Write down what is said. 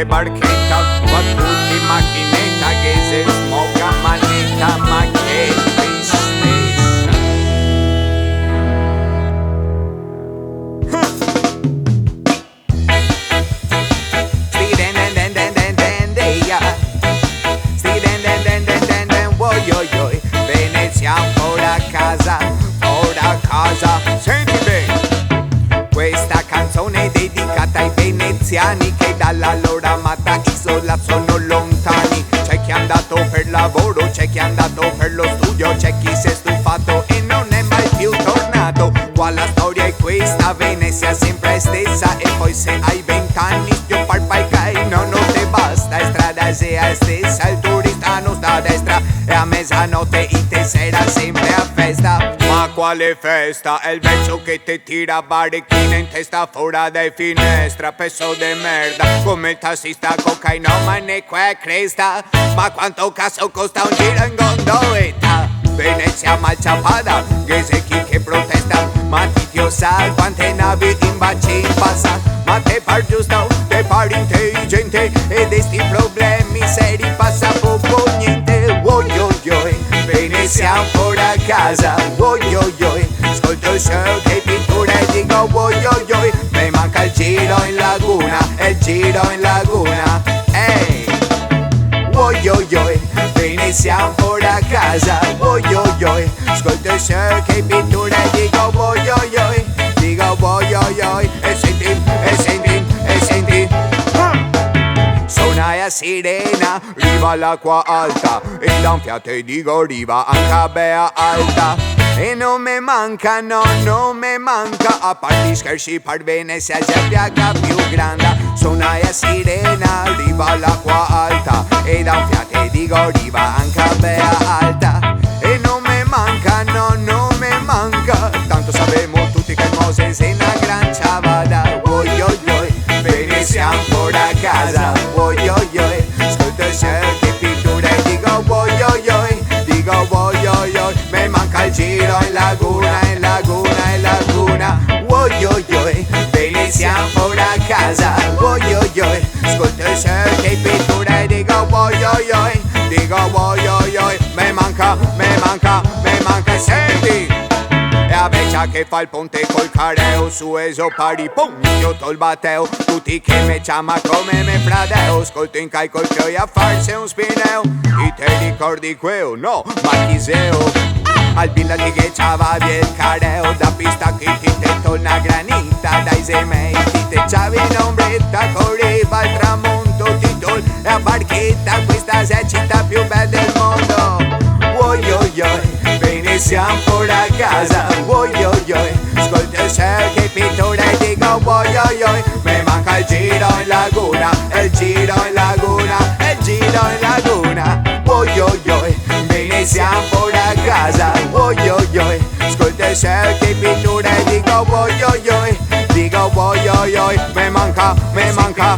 che barchetta, qua tutti in macchinetta che se smoca manetta, ma che tristezza. Sti den den den den den den den ya. Sti den den den den den den woi oi oi. Venezia ora casa, ora casa. Senti bene. Questa canzone è dedicata ai veneziani che dalla loro amata isola sono lontani. C'è chi è andato per lavoro, c'è chi è andato per lo studio, c'è chi si è stufato e non è mai più tornato. Qua la storia è questa, Venezia sempre stessa. E poi se hai 20 anni io parpai kai, no, non te basta. È strada sia stessa, il turista non sta a destra. E a mezzanotte y te sera sempre a festa. Ma quale festa? È il vecchio che te tira barechina in testa fuori dai finestra. Pezzo de merda, come il tassista cocainomane qua è cresta. Ma quanto cazzo costa un giro in gondoletta? Venezia malciapada, che se chi che protesta. Ma ti Dio sa quante navi in baci passa. Ma te par giusto, te par intelligente. E di sti problemi seri passa poco niente. Oi oi oi, Venezia ancora a casa. Oi oi oi, ascolto il show che pittura e dico oi oi oi. Mi manca il giro in laguna, il giro in laguna. Ehi, oi oi oi, Venezia ancora a casa. Oi oi oi, ascolto il show che pittura e dico oi oi oi. Dico oi oi oi, e senti, e senti, e senti. Suona la sirena, riva all'acqua alta. E da un fiato e dico riva anche bea alta. E non me manca, no, non me manca. A parte scherzi per Venezia c'è piaga più grande. Suona la sirena, riva all'acqua alta. E da un fiato e dico riva anche bea alta. E non me manca, no, non me manca. Tanto sapemo tutti che Moses è una gran ciavada. Oi oi oi, Venezia ancora a casa. Oi oi oi, ascolta il show che pittura e dico oi oi oi. Dico oi oi oi, mi manca il giro in laguna, in laguna, in laguna. Oi oi oi, Venezia ancora a casa. Oi oi oi, ascolta il show che pittura e dico oi oi oi. Dico oi oi oi, mi manca, senti. E a vecchia che fa il ponte col careo su eso pari pum, io tol bateo. Tutti che me chiama come me fradeo. Ascolto in cai col poi a farsi un spineo. E te ricordi queo? No, ma chiseo. Al villaggi che c'ava via il careo. Da pista che ti tetto una granita. Dai sementi te c'avi in ombretta. Correva il tramonto ti tol. E a barchetta questa è la città più bella del mondo. Oi oi oi, Venezia ancora a casa. Oi oi oi, ascolta il show che pittura e dico oi oi oi. Mi manca il giro in laguna, il giro in laguna, il giro in laguna. Oi oi oi, Venezia ancora a casa. Oi oi oi, ascolta il show che pittura e dico oi oi oi. Dico oi oi oi, mi manca, mi manca.